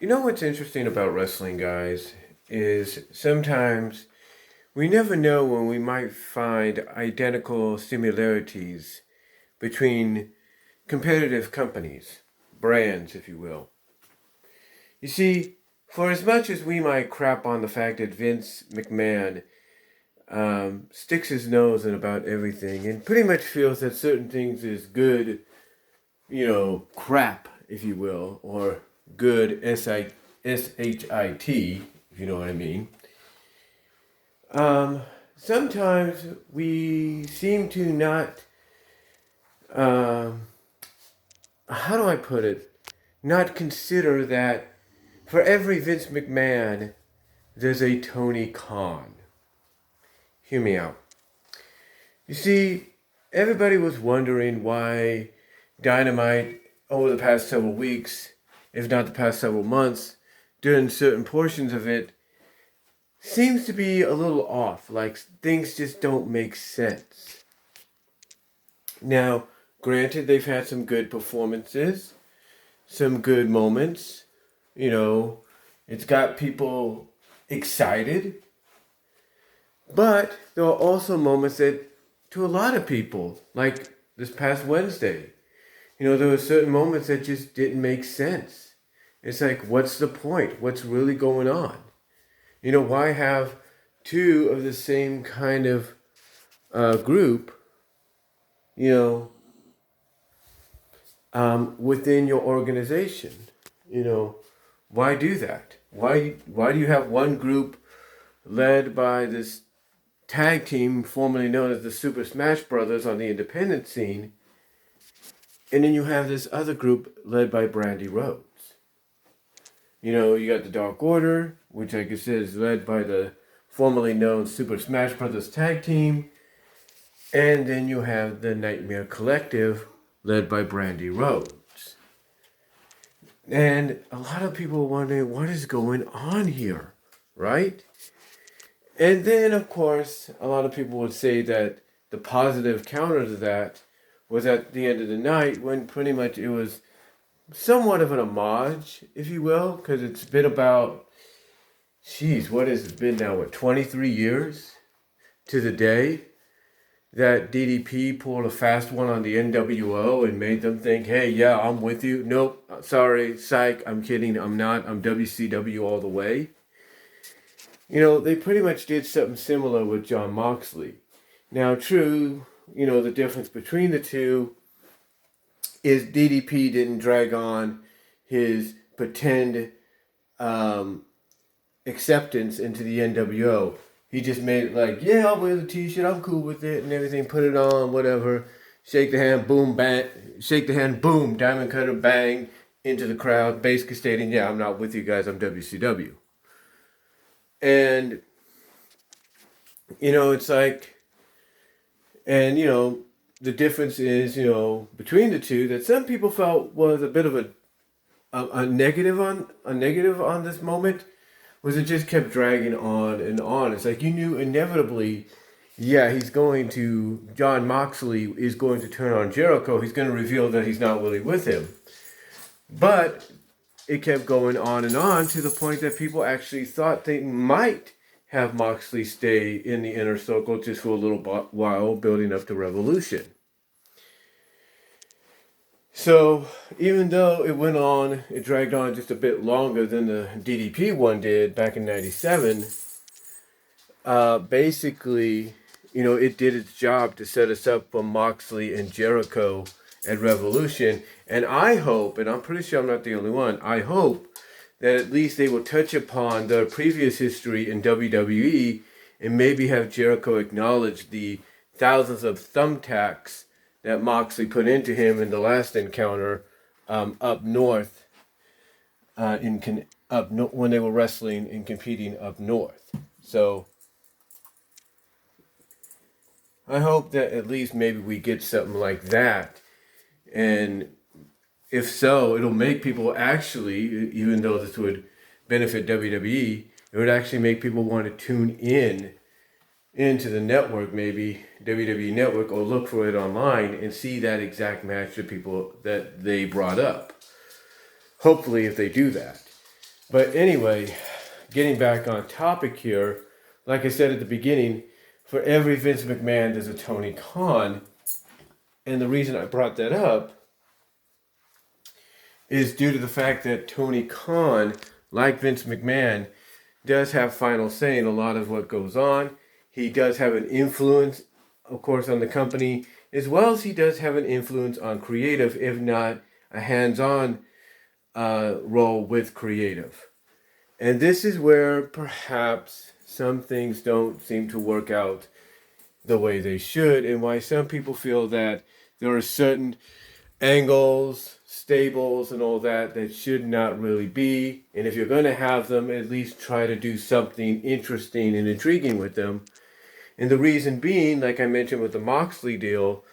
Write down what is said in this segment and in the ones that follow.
You know what's interesting about wrestling, guys, is sometimes we never know when we might find identical similarities between competitive companies, brands, if you will. You see, for as much as we might crap on the fact that Vince McMahon sticks his nose in about everything and pretty much feels that certain things is good, crap, if you will, or good SHIT, if you know what I mean. Sometimes we seem to not, um, how do I put it, not consider that for every Vince McMahon, there's a Tony Khan. Hear me out. You see, everybody was wondering why Dynamite, over the past several weeks, if not the past several months, during certain portions of it, seems to be a little off. Like things just don't make sense. Now, granted, they've had some good performances, some good moments. It's got people excited. But there are also moments that, to a lot of people, like this past Wednesday, there were certain moments that just didn't make sense. It's like, what's the point? What's really going on? Why have two of the same kind of group, within your organization? Why do that? Why do you have one group led by this tag team formerly known as the Super Smash Brothers on the independent scene, and then you have this other group led by Brandy Rhodes? You got the Dark Order, which like I said is led by the formerly known Super Smash Brothers tag team, and then you have the Nightmare Collective led by Brandy Rhodes. And a lot of people are wondering what is going on here, right? And then, of course, a lot of people would say that the positive counter to that was at the end of the night when pretty much it was somewhat of an homage, if you will, because it's been about, what has it been now, 23 years to the day that DDP pulled a fast one on the NWO and made them think, hey, yeah, I'm with you. Nope, sorry, psych, I'm kidding, I'm not, I'm WCW all the way. They pretty much did something similar with Jon Moxley. Now, true, the difference between the two is DDP didn't drag on his pretend acceptance into the NWO. He just made it like, yeah, I'll wear the t-shirt, I'm cool with it and everything, put it on, whatever. Shake the hand, boom, bang. Shake the hand, boom, diamond cutter, bang, into the crowd, basically stating, yeah, I'm not with you guys, I'm WCW. And, it's like, and, the difference is, between the two that some people felt was a bit of a negative on this moment was it just kept dragging on and on. It's like you knew inevitably, yeah, Jon Moxley is going to turn on Jericho. He's going to reveal that he's not really with him. But it kept going on and on to the point that people actually thought they might have Moxley stay in the inner circle just for a little while, building up to Revolution. So even though it dragged on just a bit longer than the DDP one did back in '97, basically, it did its job to set us up for Moxley and Jericho at Revolution. And I hope, and I'm pretty sure I'm not the only one, I hope that at least they will touch upon their previous history in WWE and maybe have Jericho acknowledge the thousands of thumbtacks that Moxley put into him in the last encounter up north, when they were wrestling and competing up north. So I hope that at least maybe we get something like that. And if so, it'll make people actually, even though this would benefit WWE, it would actually make people want to tune into the network, maybe WWE Network, or look for it online and see that exact match that they brought up. Hopefully, if they do that. But anyway, getting back on topic here, like I said at the beginning, for every Vince McMahon, there's a Tony Khan. And the reason I brought that up is due to the fact that Tony Khan, like Vince McMahon, does have final say in a lot of what goes on. He does have an influence, of course, on the company, as well as he does have an influence on creative, if not a hands-on role with creative. And this is where perhaps some things don't seem to work out the way they should, and why some people feel that there are certain angles, stables, and all that that should not really be. And if you're going to have them, at least try to do something interesting and intriguing with them. And the reason being, like I mentioned with the Moxley deal,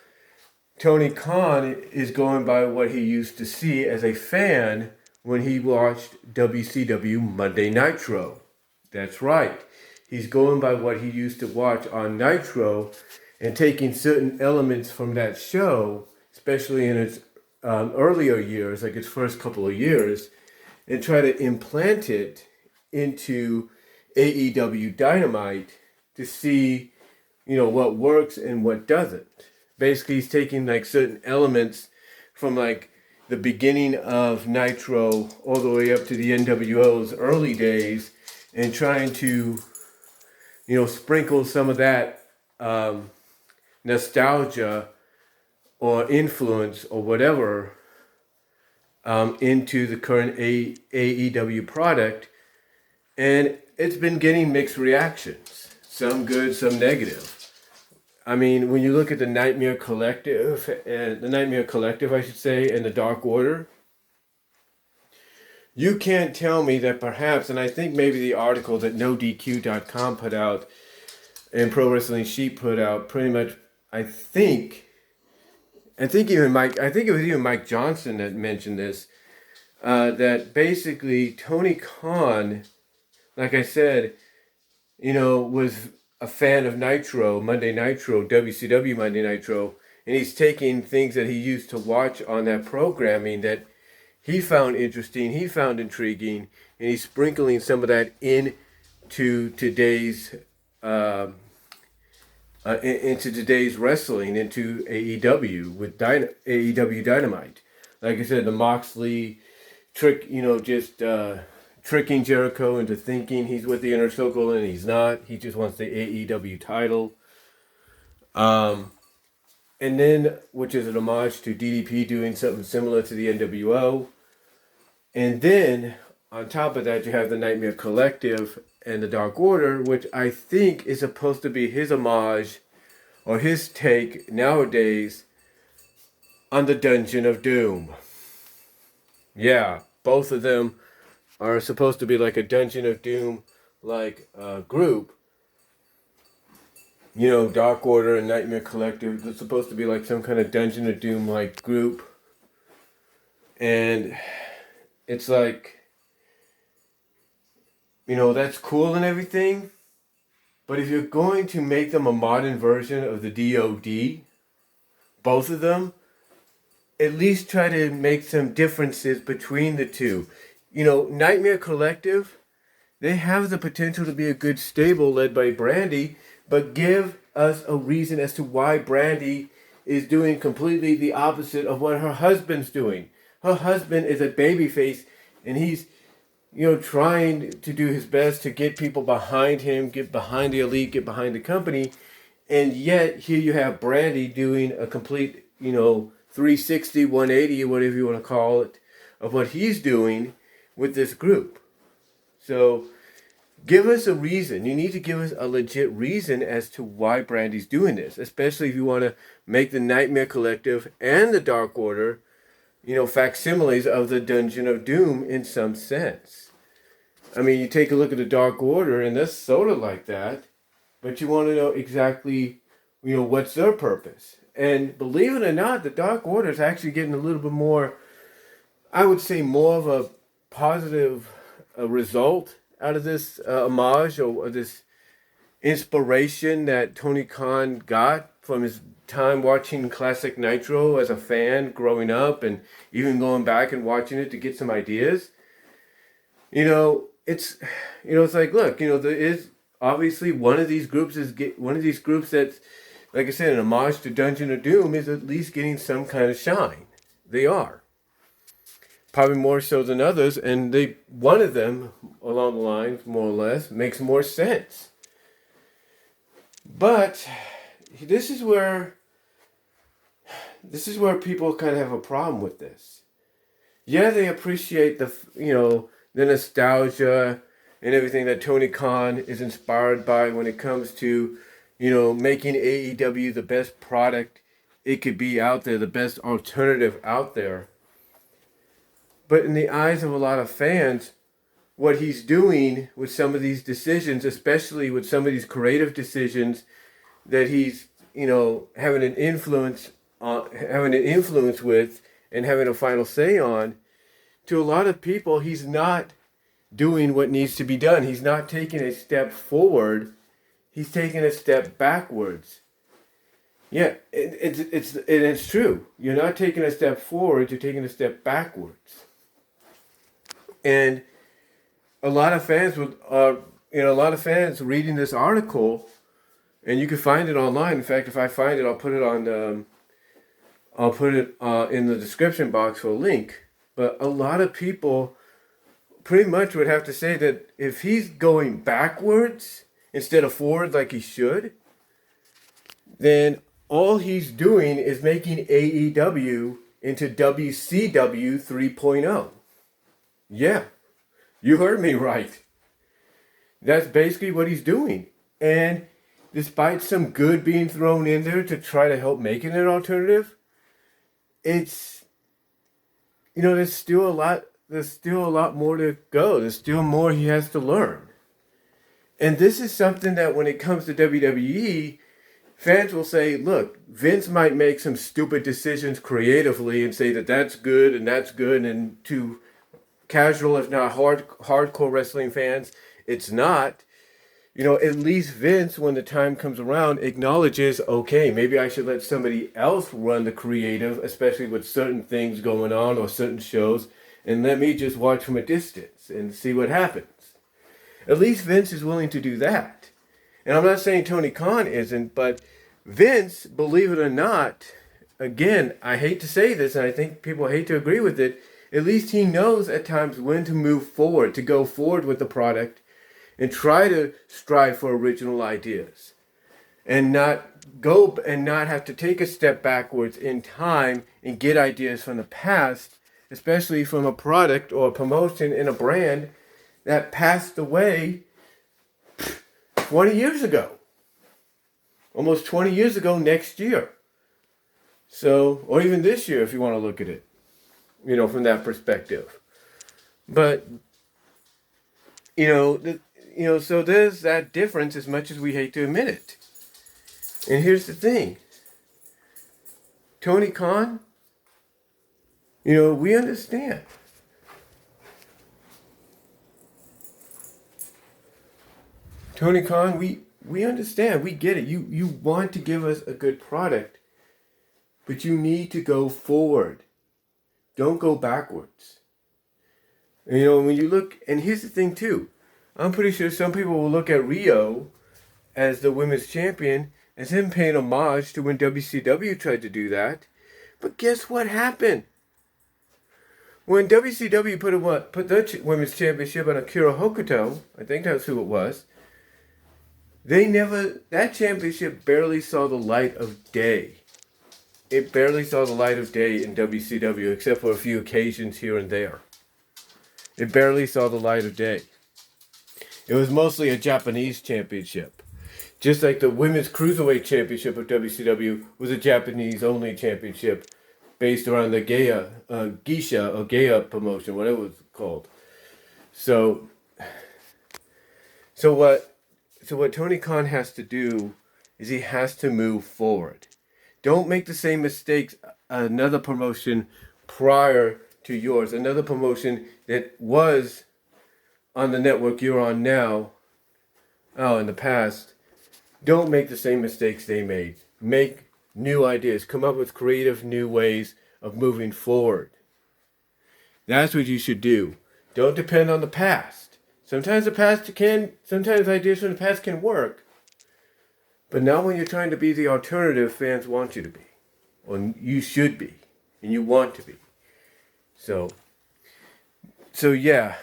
Tony Khan is going by what he used to see as a fan when he watched WCW Monday Nitro. That's right. He's going by what he used to watch on Nitro and taking certain elements from that show, especially in its earlier years, like its first couple of years, and try to implant it into AEW Dynamite to see, what works and what doesn't. Basically, he's taking like certain elements from like the beginning of Nitro all the way up to the NWO's early days and trying to, sprinkle some of that nostalgia or influence or whatever into the current AEW product. And it's been getting mixed reactions. Some good, some negative. I mean, when you look at the Nightmare Collective, and the Dark Order, you can't tell me that perhaps, and I think maybe the article that NoDQ.com put out and Pro Wrestling Sheet put out, pretty much, I think it was even Mike Johnson that mentioned this, that basically Tony Khan, like I said, was a fan of Nitro, Monday Nitro, WCW Monday Nitro, and he's taking things that he used to watch on that programming that he found interesting, he found intriguing, and he's sprinkling some of that into today's wrestling, into AEW with AEW Dynamite. Like I said, the Moxley trick, tricking Jericho into thinking he's with the Inner Circle and he's not. He just wants the AEW title. And then, which is an homage to DDP doing something similar to the NWO. And then, on top of that, you have the Nightmare Collective and the Dark Order, which I think is supposed to be his homage or his take nowadays on the Dungeon of Doom. Yeah, both of them are supposed to be like a Dungeon of Doom like group. Dark Order and Nightmare Collective, they're supposed to be like some kind of Dungeon of Doom like group. And it's like, that's cool and everything. But if you're going to make them a modern version of the DOD, both of them, at least try to make some differences between the two. Nightmare Collective, they have the potential to be a good stable led by Brandy, but give us a reason as to why Brandy is doing completely the opposite of what her husband's doing. Her husband is a babyface, and he's, trying to do his best to get people behind him, get behind the elite, get behind the company, and yet here you have Brandy doing a complete, 360, 180, whatever you want to call it, of what he's doing with this group. So give us a reason. You need to give us a legit reason as to why Brandy's doing this, especially if you want to make the Nightmare Collective and the Dark Order, facsimiles of the Dungeon of Doom in some sense. I mean, you take a look at the Dark Order, and they're sort of like that, but you want to know exactly, what's their purpose. And believe it or not, the Dark Order is actually getting a little bit more, I would say, more of a positive result out of this homage or this inspiration that Tony Khan got from his time watching classic Nitro as a fan growing up and even going back and watching it to get some ideas. It's it's like, look, there is obviously one of these groups that's, like I said, an homage to Dungeon of Doom is at least getting some kind of shine. They are probably more so than others, and one of them along the lines, more or less, makes more sense. But this is where people kind of have a problem with this. Yeah, they appreciate the nostalgia and everything that Tony Khan is inspired by when it comes to making AEW the best product it could be out there, the best alternative out there. But in the eyes of a lot of fans, what he's doing with some of these decisions, especially with some of these creative decisions that he's having an influence with and having a final say on, to a lot of people, he's not doing what needs to be done. He's not taking a step forward. He's taking a step backwards. Yeah, it's true. You're not taking a step forward. You're taking a step backwards. And a lot of fans reading this article, and you can find it online. In fact, if I find it, I'll put it on. I'll put it in the description box for a link. But a lot of people pretty much would have to say that if he's going backwards instead of forward like he should, then all he's doing is making AEW into WCW 3.0. Yeah, you heard me right. That's basically what he's doing. And despite some good being thrown in there to try to help make it an alternative, it's there's still a lot more to go. There's still more he has to learn. And this is something that when it comes to WWE, fans will say, look, Vince might make some stupid decisions creatively and say that that's good, and to casual, if not hardcore wrestling fans, it's not. At least Vince, when the time comes around, acknowledges, okay, maybe I should let somebody else run the creative, especially with certain things going on or certain shows, and let me just watch from a distance and see what happens. At least Vince is willing to do that. And I'm not saying Tony Khan isn't, but Vince, believe it or not, again, I hate to say this, and I think people hate to agree with it, at least he knows at times when to move forward, to go forward with the product, and try to strive for original ideas, and not have to take a step backwards in time and get ideas from the past, especially from a product or a promotion in a brand that passed away 20 years ago. Almost 20 years ago next year. So, or even this year if you want to look at it, from that perspective. But, so there's that difference, as much as we hate to admit it. And here's the thing. Tony Khan, we understand. Tony Khan, we understand. We get it. You want to give us a good product, but you need to go forward. Don't go backwards. And, when you look, and here's the thing too. I'm pretty sure some people will look at Rio as the women's champion as him paying homage to when WCW tried to do that. But guess what happened? When WCW put the women's championship on Akira Hokuto, I think that's who it was, that championship barely saw the light of day. It barely saw the light of day in WCW, except for a few occasions here and there. It barely saw the light of day. It was mostly a Japanese championship. Just like the Women's Cruiserweight Championship of WCW was a Japanese-only championship based around the Geisha or Geisha promotion, whatever it was called. So what Tony Khan has to do is he has to move forward. Don't make the same mistakes another promotion prior to yours, another promotion that was on the network you're on now, in the past. Don't make the same mistakes they made. Make new ideas. Come up with creative new ways of moving forward. That's what you should do. Don't depend on the past. Sometimes ideas from the past can work, but not when you're trying to be the alternative fans want you to be, or you should be, and you want to be. So yeah,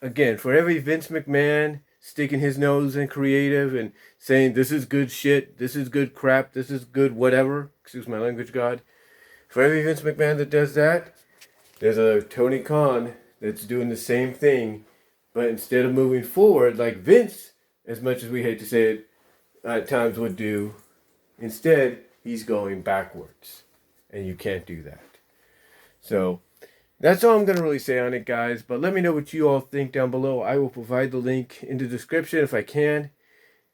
again, for every Vince McMahon sticking his nose in creative and saying this is good shit, this is good crap, this is good whatever, excuse my language, God. For every Vince McMahon that does that, there's a Tony Khan that's doing the same thing, but instead of moving forward like Vince, as much as we hate to say it, at times would do, instead he's going backwards, and you can't do that. So that's all I'm going to really say on it, guys. But let me know what you all think down below. I will provide the link in the description if I can.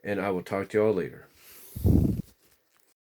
And I will talk to you all later.